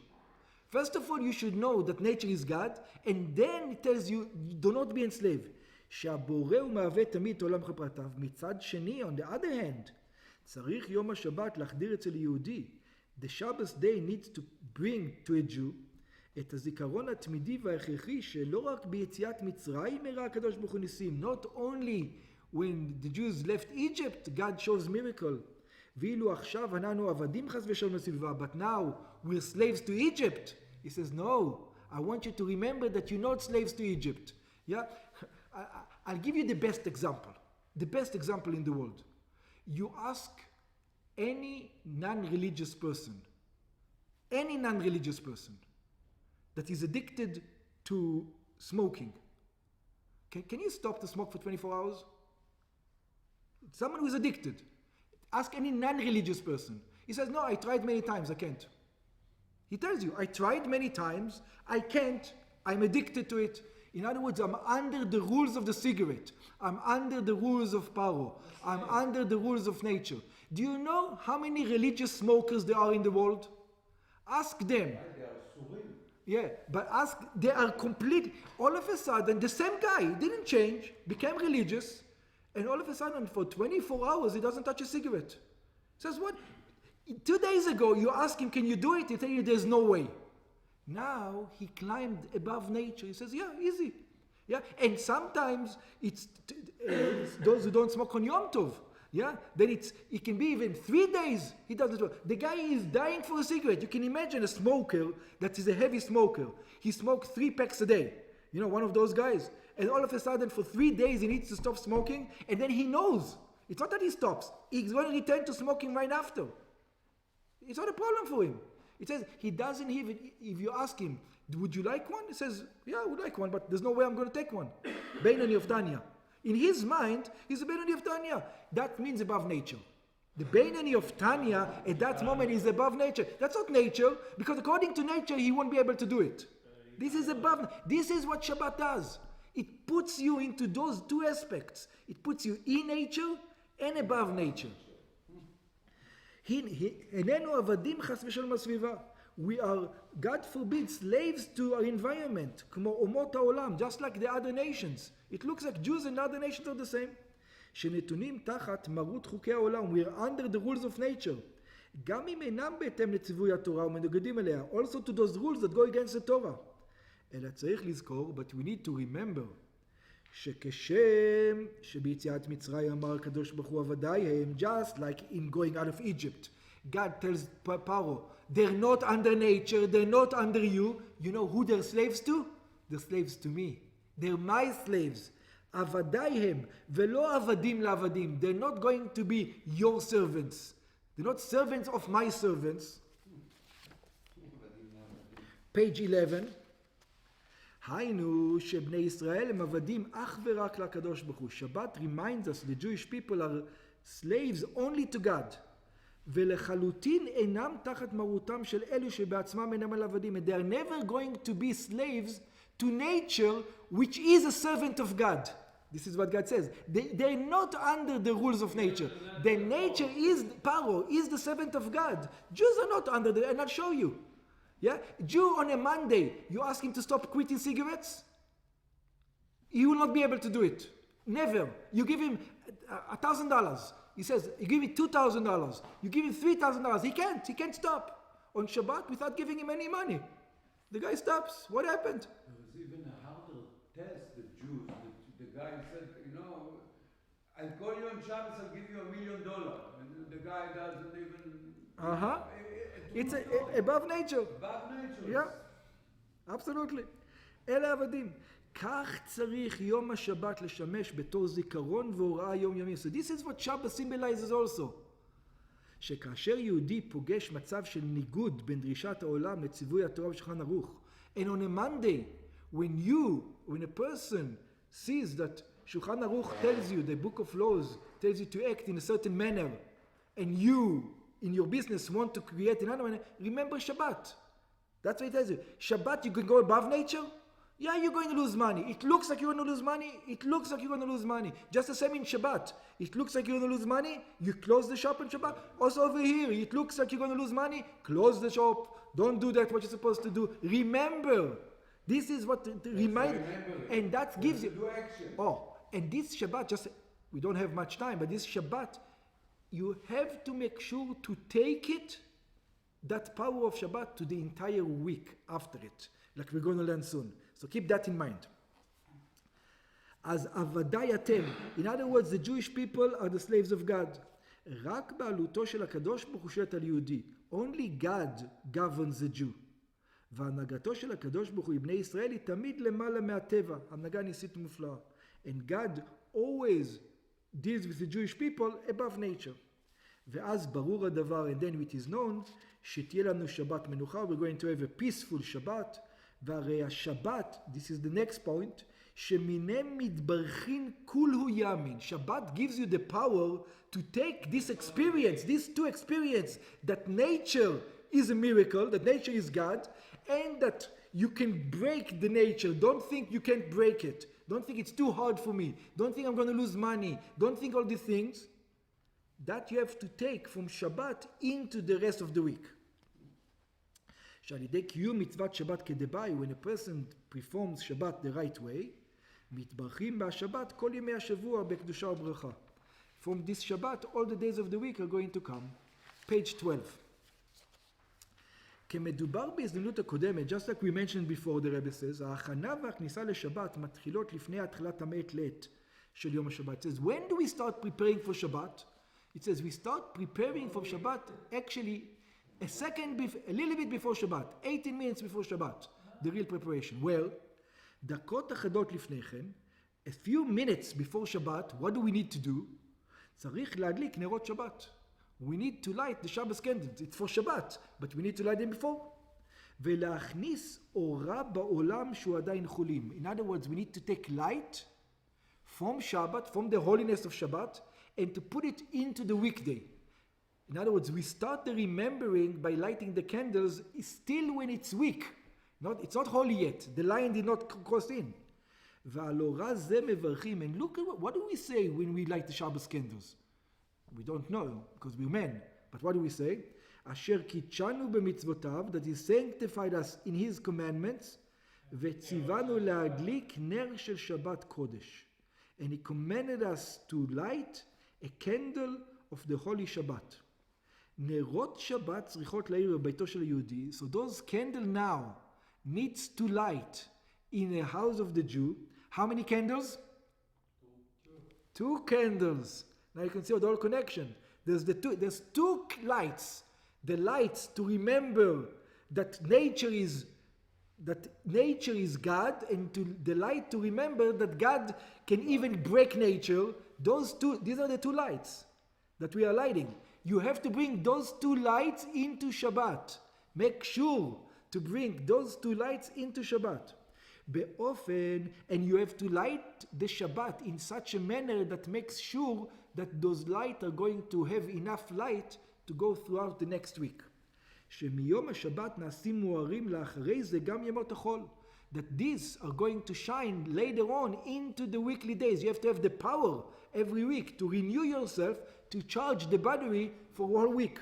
First of all, you should know that nature is God, and then it tells you, do not be enslaved. שהבורא הוא מהווה תמיד את עולם כפרטיו. מצד שני, on the other hand, צריך יום השבת להחדיר אצל יהודי. The Shabbos day needs to bring to a Jew את הזיכרון התמידי וההכרחי שלא רק ביציאת מצרים הראה הקדוש ברוך הוא ניסים. Not only when the Jews left Egypt, God shows miracle. ואילו עכשיו אנחנו עבדים חס ושלום לסביבה. But now we're slaves to Egypt. He says, no, I want you to remember that you're not slaves to Egypt. Yeah? I'll give you the best example. The best example in the world. You ask any non-religious person that is addicted to smoking. Can you stop the smoke for 24 hours? Someone who is addicted. Ask any non-religious person. He says, no, I tried many times, I can't. He tells you, I tried many times, I can't, I'm addicted to it. In other words, I'm under the rules of the cigarette. I'm under the rules of paro. I'm under the rules of nature. Do you know how many religious smokers there are in the world? Ask them. Yeah, but ask, they are complete. All of a sudden, the same guy didn't change, became religious, and all of a sudden, for 24 hours, he doesn't touch a cigarette. Says, what? 2 days ago, you ask him, can you do it? He tell you, there's no way. Now, he climbed above nature. He says, yeah, easy. Yeah, and sometimes it's those who don't smoke on Yom Tov. Yeah, then it can be even 3 days. He doesn't smoke. The guy is dying for a cigarette. You can imagine a smoker that is a heavy smoker. He smokes 3 packs a day. You know, one of those guys. And all of a sudden, for 3 days, he needs to stop smoking. And then he knows. It's not that he stops. He's going to return to smoking right after. It's not a problem for him. It says he doesn't even, if you ask him, would you like one? He says, yeah, I would like one, but there's no way I'm going to take one. Beinoni of Tanya. In his mind, he's a Beinoni of Tanya. That means above nature. The Beinoni of Tanya at that moment is above nature. That's not nature, because according to nature, he won't be able to do it. This is above. This is what Shabbat does. It puts you into those 2 aspects. It puts you in nature and above nature. איננו עבדים חס ושלום לסביבה. We are, God forbid, slaves to our environment, כמו אומות העולם, just like the other nations. It looks like Jews and other nations are the same. שנתונים תחת מרות חוקי העולם. We are under the rules of nature. גם אם אינם בהתאם לציווי התורה ומנוגדים אליה. Also to those rules that go against the Torah. אלא צריך לזכור, but we need to remember, שכשם שביציאת מצרים אמר הקדוש ברוך הוא עבדיי הם, just like in going out of Egypt. God tells Paro, they're not under nature, they're not under you. You know who they're slaves to? They're slaves to me. They're my slaves. עבדיי הם, ולא עבדים לעבדים. They're not going to be your servants. They're not servants of my servants. Page 11. היינו שבני ישראל הם עבדים אך ורק לקדוש ברוך הוא. Shabbat reminds us the Jewish people are slaves only to God. ולחלוטין אינם תחת מרותם של אלו שבעצמם אינם על עבדים. They are never going to be slaves to nature, which is a servant of God. This is what God says. They're not under the rules of nature. The nature is, Paro, is the servant of God. Jews are not under the, and I'll show you. Yeah? Jew on a Monday, you ask him to stop quitting cigarettes? He will not be able to do it. Never. You give him $1,000. He says, you give me $2,000. You give him $3,000. He can't stop on Shabbat without giving him any money. The guy stops. What happened? There was even a harder test, the Jews. The guy said, you know, I'll call you on Shabbos, I'll give you $1 million. And the guy doesn't even... It's above nature. Above nature. Yeah, absolutely. אלה עבדים. כך צריך יום השבת לשמש בתור זיכרון והוראה יומיומי. So this is what Shabbat symbolizes also. שכאשר יהודי פוגש מצב של ניגוד בין דרישת העולם לציווי התורה ושולחן ערוך, and on a Monday, when a person sees that Shulchan Aruch tells you, the book of laws tells you to act in a certain manner, and you, in your business, want to create another manner, remember Shabbat. That's what it tells you. Shabbat, you can go above nature? Yeah, you're going to lose money. It looks like you're going to lose money. It looks like you're going to lose money. Just the same in Shabbat. It looks like you're going to lose money. You close the shop on Shabbat. Also over here, it looks like you're going to lose money. Close the shop. Don't do that, what you're supposed to do. Remember. This is what remind, and that gives you. Do action. Oh, and this Shabbat, just we don't have much time, but this Shabbat, you have to make sure to take it, that power of Shabbat, to the entire week after it, like we're going to learn soon. So keep that in mind. As avadai atem, in other words, the Jewish people are the slaves of God. רק בעלותו של הקדוש ברוך הוא שולט על יהודי. Only God governs the Jew. והנהגתו של הקדוש ברוך הוא לבני ישראל היא תמיד למעלה מהטבע, הנהגה ניסית ומופלאה. And God always deals with the Jewish people above nature. ואז ברור הדבר, and then it is known, שתהיה לנו שבת מנוחה, we're going to have a peaceful Shabbat, והרי השבת, this is the next point, שמיני מתברכין כולהו ימין. Shabbat gives you the power to take this experience, these two experiences, that nature is a miracle, that nature is God, and that you can break the nature. Don't think you can't break it. Don't think it's too hard for me. Don't think I'm going to lose money. Don't think all these things. That you have to take from Shabbat into the rest of the week. שעל ידי קיום מצוות שבת כדבעי, when a person performs Shabbat the right way, מתברכים בהשבת כל ימי השבוע בקדושה וברכה. From this Shabbat, all the days of the week are going to come. Page 12. כמדובר בהזדמנות הקודמת, just like we mentioned before, the Rebbe says, ההכנה והכניסה לשבת מתחילות לפני התחלת המעת לעת של יום השבת. It says, when do we start preparing for Shabbat? It says, we start preparing for Shabbat actually a little bit before Shabbat, 18 minutes before Shabbat, the real preparation. Well, דקות אחדות לפני כן, a few minutes before Shabbat, what do we need to do? צריך להדליק נרות שבת. We need to light the Shabbos candles. It's for Shabbat, but we need to light them before. ולהכניס אורה בעולם שהוא עדיין חולים. In other words, we need to take light from Shabbat, from the holiness of Shabbat, and to put it into the weekday. In other words, we start the remembering by lighting the candles still when it's weak. It's not holy yet. The line did not cross in. ועל אורה זה מברכים. And look at what do we say when we light the Shabbos candles? We don't know, because we're men. But what do we say? אשר קידשנו במצוותיו, that he sanctified us in his commandments, וציוונו להדליק נר של שבת קודש. And he commanded us to light a candle of the holy Shabbat. נרות שבת צריכות להאיר בביתו של היהודי. So those candles now needs to light in a house of the Jew. How many candles? Two candles. Now you can see the whole connection. There's two lights. The lights to remember that nature is God, and the light to remember that God can even break nature. These are the two lights that we are lighting. You have to bring those two lights into Shabbat. Make sure to bring those two lights into Shabbat. And you have to light the Shabbat in such a manner that makes sure that those lights are going to have enough light to go throughout the next week. שמיום השבת נעשים מוארים לאחרי זה גם ימות החול. That these are going to shine later on into the weekly days. You have to have the power every week to renew yourself, to charge the battery for one week.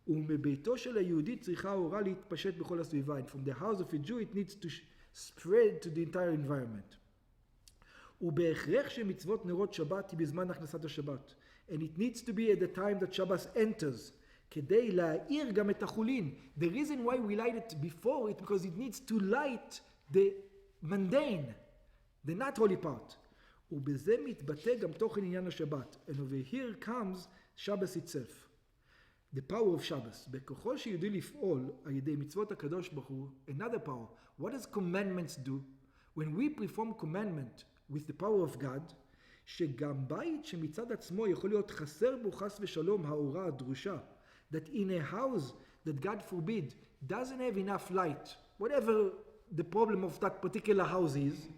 ומביתו של היהודי צריכה האורה להתפשט בכל הסביבה. And from the house of a Jew it needs to spread to the entire environment. ובהכרח שמצוות נרות שבת היא בזמן הכנסת השבת. And it needs to be at the time that Shabbos enters. כדי להאיר גם את החולין. The reason why we light it before it because it needs to light the mundane, the not holy part. ובזה מתבטא גם תוכן עניין השבת. And over here comes Shabbos itself. The power of Shabbos. בכוחו שיודע לפעול על ידי מצוות הקדוש ברוך הוא, another power. What does commandments do? when we perform commandment with the power of God, שגם בית שמצד עצמו יכול להיות חסר בו חס ושלום האורה הדרושה, that in a house that God forbid doesn't have enough light, whatever the problem of that particular house is,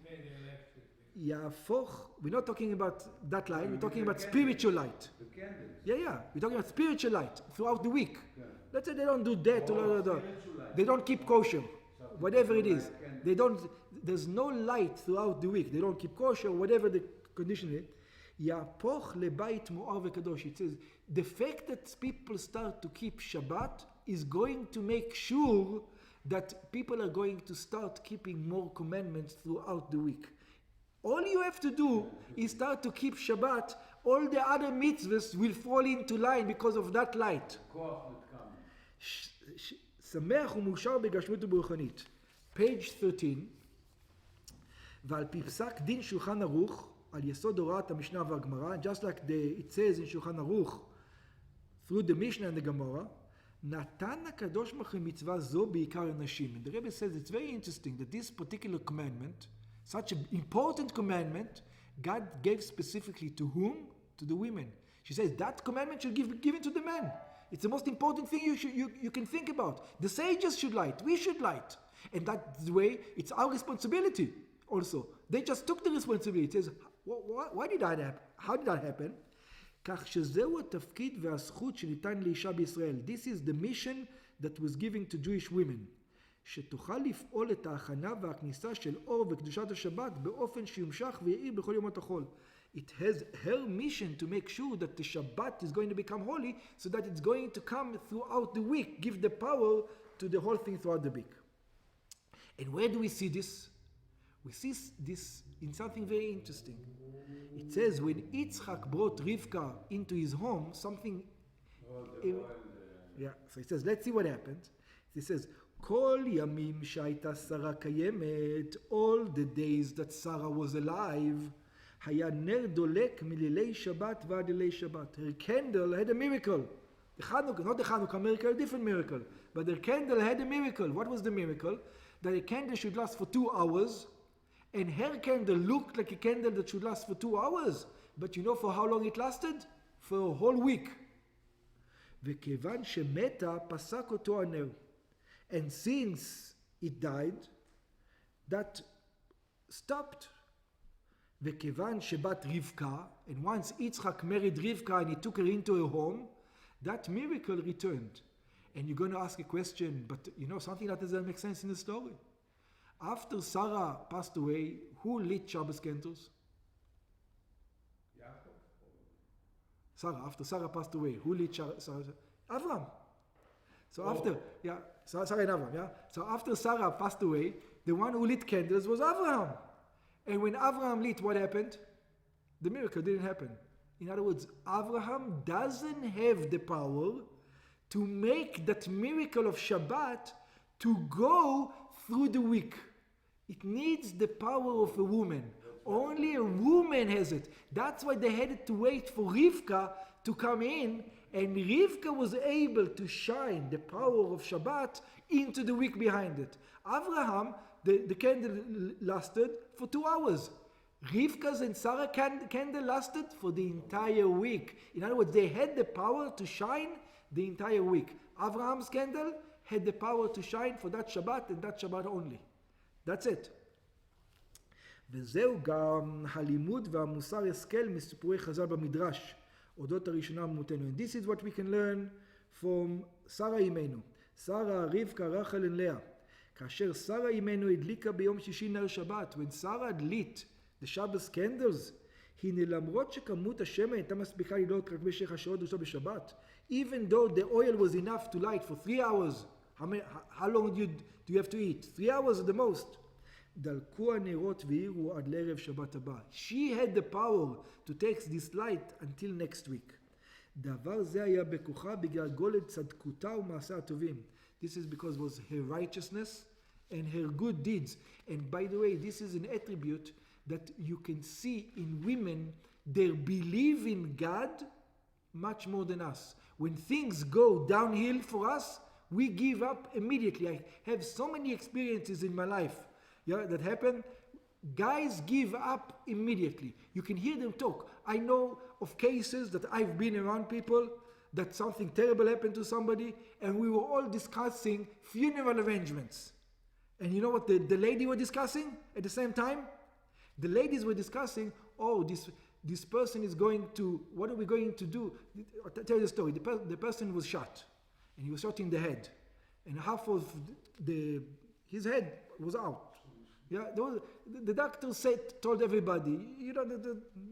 יהפוך, we're not talking about that light, we're talking about spiritual light. The candles. Yeah, we're talking about spiritual light throughout the week. Yeah. Let's say they don't do that, Spiritual light. they don't keep kosher, whatever it is. They don't. There's no light throughout the week. They don't keep kosher, whatever the condition is. יהפוך לבית מואר וקדוש. It says the fact that people start to keep Shabbat is going to make sure that people are going to start keeping more commandments throughout the week. All you have to do is start to keep Shabbat. All the other mitzvahs will fall into line because of that light. שמח ומאושר בגשמיות וברוחנית. Page 13. ועל פי פסק דין שולחן ערוך, על יסוד הוראת המשנה והגמרא, just like it says in שולחן ערוך, through the Mishnah and the Gemara, נתן הקדוש ברוך הוא מצווה זו בעיקר לנשים. And the Rebbe says it's very interesting that this particular commandment, such an important commandment, God gave specifically to whom? To the women. She says that commandment should be given to the men. It's the most important thing you can think about. The sages should light. We should light. And that's the way, it's our responsibility also. They just took the responsibility. It says, why did that happen? How did that happen? כך שזהו התפקיד והזכות שניתן לאישה בישראל. This is the mission that was given to Jewish women. שתוכל לפעול את ההכנה והכניסה של אור וקדושת השבת באופן שימשך ויעיר בכל יומות החול. It has her mission to make sure that the Shabbat is going to become holy so that it's going to come throughout the week, give the power to the whole thing throughout the week. And where do we see this? We see this in something very interesting. It says when Yitzchak brought Rivka into his home, something... so it says, let's see what happened. It says, כל ימים שהייתה שרה קיימת, all the days that Sarah was alive, היה נר דולק מלילי שבת ועד לילי שבת. Her candle had a miracle. The Hanukkah, not the Hanukkah miracle, a different miracle. But her candle had a miracle. What was the miracle? That a candle should last for 2 hours, and her candle looked like a candle that should last for 2 hours. But you know for how long it lasted? For a whole week. וכיוון שמתה, פסק אותו הנר. And since it died, that stopped. וכיוון שבת רבקה, and once Yitzchak married Rivka and he took her into her home, that miracle returned. And you're going to ask a question, but you know something that doesn't make sense in the story. After Sarah passed away, who lit Shabbos candles? Sarah. After Sarah passed away, who lit Sarah? Avram. So after, Sarah and Avram, So after Sarah passed away, the one who lit candles was Avraham. And when Avraham lit, what happened? The miracle didn't happen. In other words, Avraham doesn't have the power to make that miracle of Shabbat to go through the week. It needs the power of a woman. Only a woman has it. That's why they had to wait for Rivka to come in, and Rivka was able to shine the power of Shabbat into the week behind it. Avraham, the candle lasted for 2 hours. Rivka's and Sarah candle lasted for the entire week. In other words, they had the power to shine the entire week. Avraham's candle had the power to shine for that Shabbat and that Shabbat only. That's it. וזהו גם הלימוד והמוסר השכל מסיפורי חז"ל במדרש, אודות הראשונה ומותנו. And this is what we can learn from Sarah אימנו. Sarah, Rivka, Rachel and Leah. כאשר שרה אימנו הדליקה ביום שישי נר שבת, when Sarah lit the Shabbos candles, הנה למרות שכמות השמן הייתה מספיקה לדלות רק במשך השעות דרושות בשבת, even though the oil was enough to light for 3 hours, how long do you have to eat? 3 hours at the most. דלקו הנרות והאירו עד לערב שבת הבא. She had the power to take this light until next week. דבר זה היה בכוחה בגלל גודל צדקותה ומעשה הטובים. This is because it was her righteousness and her good deeds. And by the way, this is an attribute that you can see in women. They believe in God much more than us. When things go downhill for us, we give up immediately. I have so many experiences in my life that happen. guys give up immediately. You can hear them talk. I know of cases that I've been around people that something terrible happened to somebody, and we were all discussing funeral arrangements. And you know what the lady were discussing at the same time? The ladies were discussing, oh, this person is going to, what are we going to do? I'll tell you the story. The person was shot, and he was shot in the head, and half of his head was out. Yeah, the doctor told everybody,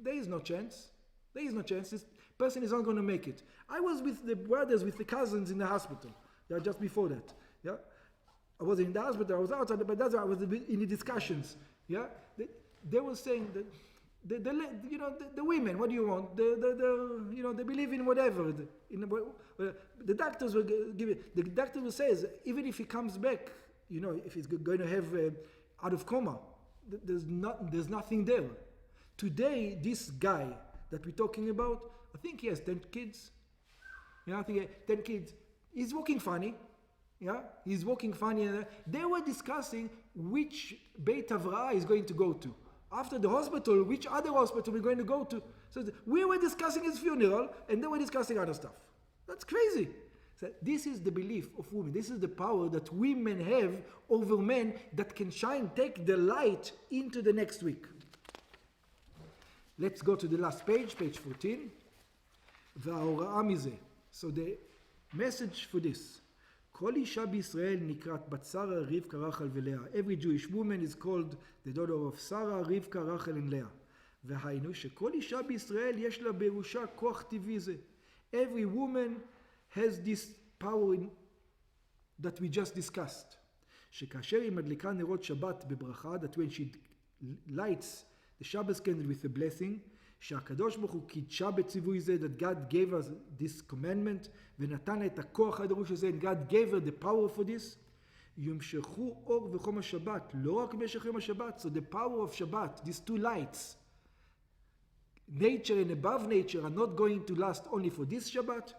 there is no chance. There is no chance. This person is not going to make it. I was with the brothers, with the cousins in the hospital. Yeah, just before that. Yeah, I was in the hospital. I was outside, but that's why I was in the discussions. Yeah, they were saying that the women. What do you want? They believe in whatever. The doctors will give it. The doctor will say, even if he comes back, if he's going to have out of coma, there's nothing there. Today, this guy that we're talking about, I think he has 10 kids. I think 10 kids. He's walking funny. Yeah, he's walking funny. They were discussing which Beit Havrah is going to go to. After the hospital, which other hospital we're going to go to. So we were discussing his funeral, and they were discussing other stuff. That's crazy. So this is the belief of women. This is the power that women have over men that can shine, take the light into the next week. Let's go to the last page 14. וההוראה מזה. So the message for this. כל אישה בישראל נקראת בת שרה, רבקה, רחל ולאה. Every Jewish woman is called the daughter of Sarah, רבקה, רחל and לאה. והיינו שכל אישה בישראל יש לה בירושה כוח טבעי זה. Every woman has this power that we just discussed. שכאשר היא מדליקה נרות שבת בברכה, that when she lights the Shabbat candle with a blessing, שהקדוש ברוך הוא קידשה בציווי זה, that God gave us this commandment, ונתן לה את הכוח הדרוש הזה, and God gave her the power for this, ימשכו אור וחום השבת, לא רק במשך יום השבת, so the power of Shabbat, these two lights, nature and above nature are not going to last only for this Shabbat,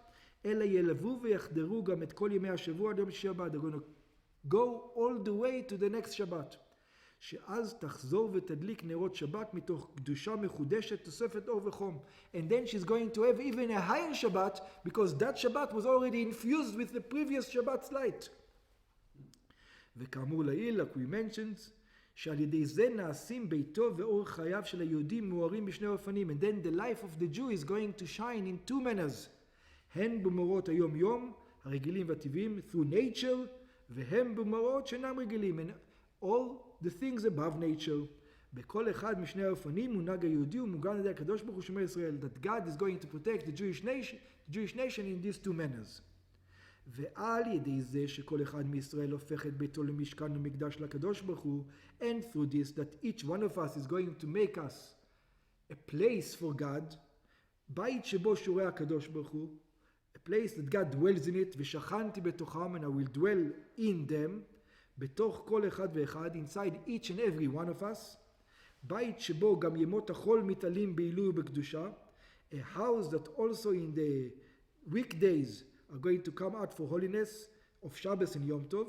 אלא ילוו ויחדרו גם את כל ימי השבוע עד יום שבת, they're going to go all the way to the next Shabbat. שאז תחזור ותדליק נרות שבת מתוך קדושה מחודשת תוספת אור וחום. And then she's going to have even a higher Shabbat because that Shabbat was already infused with the previous Shabbat's light. וכאמור לעיל, like we mentioned, שעל ידי זה נעשים ביתו ואור חייו של היהודים מוארים בשני אופנים. And then the life of the Jew is going to shine in two manners. הן במאורות היום יום, הרגילים והטבעיים, through nature, והם במאורות שאינם רגילים. And all the things above nature. בכל אחד משני האופנים מונהג היהודי ומוגן על ידי הקדוש ברוך הוא שומר ישראל. That God is going to protect the Jewish nation in these two manners. ועל ידי זה שכל אחד מישראל הופך את ביתו למשכן ומקדש לקדוש ברוך הוא, and through this that each one of us is going to make us a place for God, בית שבו שורה הקדוש ברוך הוא, a place that God dwells in it, ושכנתי בתוכם, and I will dwell in them, בתוך כל אחד ואחד, inside each and every one of us, בית שבו גם ימות החול מתעלים בעילוי ובקדושה, a house that also in the weekdays are going to come out for holiness of Shabbos and Yom Tov,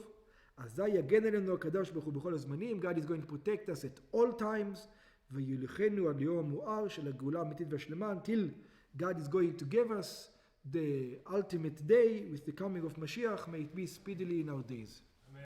אזי יגן עלינו הקדוש ברוך הוא בכל הזמנים, God is going to protect us at all times, ויוליכנו עד ליום המואר של הגאולה האמיתית והשלמה, until God is going to give us the ultimate day with the coming of Mashiach, may it be speedily in our days.